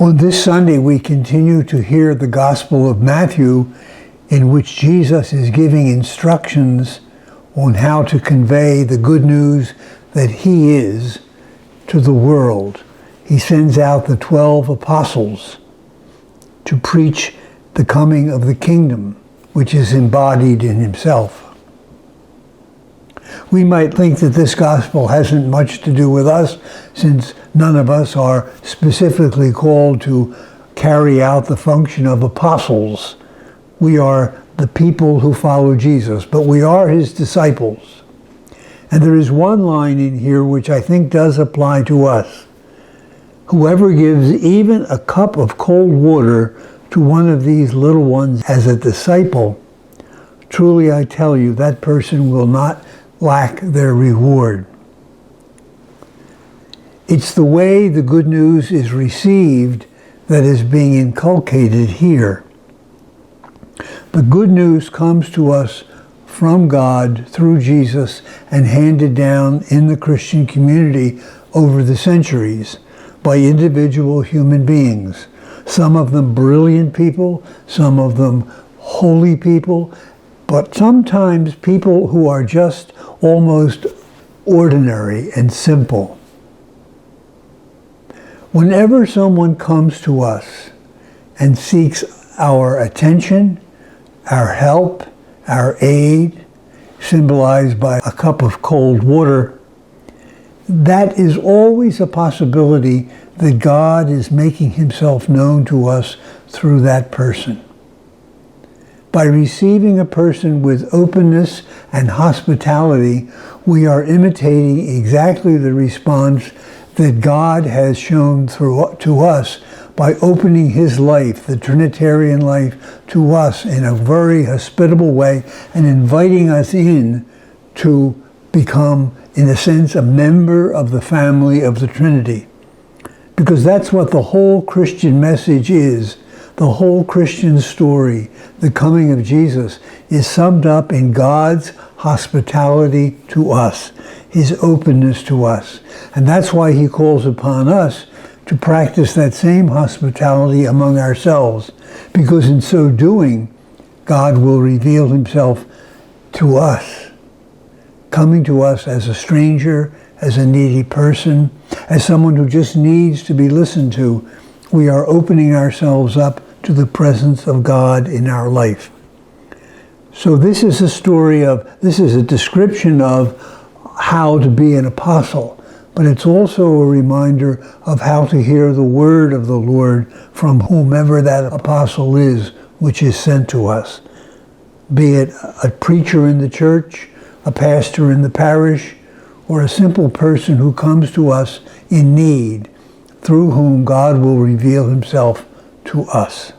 On this Sunday, we continue to hear the Gospel of Matthew, in which Jesus is giving instructions on how to convey the good news that he is to the world. He sends out the 12 apostles to preach the coming of the kingdom, which is embodied in himself. We might think that this gospel hasn't much to do with us, since none of us are specifically called to carry out the function of apostles. We are the people who follow Jesus, but we are his disciples. And there is one line in here which I think does apply to us. Whoever gives even a cup of cold water to one of these little ones as a disciple, truly I tell you, that person will not lack their reward. It's the way the good news is received that is being inculcated here. The good news comes to us from God through Jesus and handed down in the Christian community over the centuries by individual human beings. Some of them brilliant people, some of them holy people, but sometimes people who are just almost ordinary and simple. Whenever someone comes to us and seeks our attention, our help, our aid, symbolized by a cup of cold water, that is always a possibility that God is making himself known to us through that person. By receiving a person with openness and hospitality, we are imitating exactly the response that God has shown to us by opening his life, the Trinitarian life, to us in a very hospitable way and inviting us in to become, in a sense, a member of the family of the Trinity. Because that's what the whole Christian message is. The whole Christian story, the coming of Jesus, is summed up in God's hospitality to us, his openness to us. And that's why he calls upon us to practice that same hospitality among ourselves, because in so doing, God will reveal himself to us, coming to us as a stranger, as a needy person, as someone who just needs to be listened to. We are opening ourselves up to the presence of God in our life. So this is a description of how to be an apostle, but it's also a reminder of how to hear the word of the Lord from whomever that apostle is, which is sent to us. Be it a preacher in the church, a pastor in the parish, or a simple person who comes to us in need, through whom God will reveal himself to us.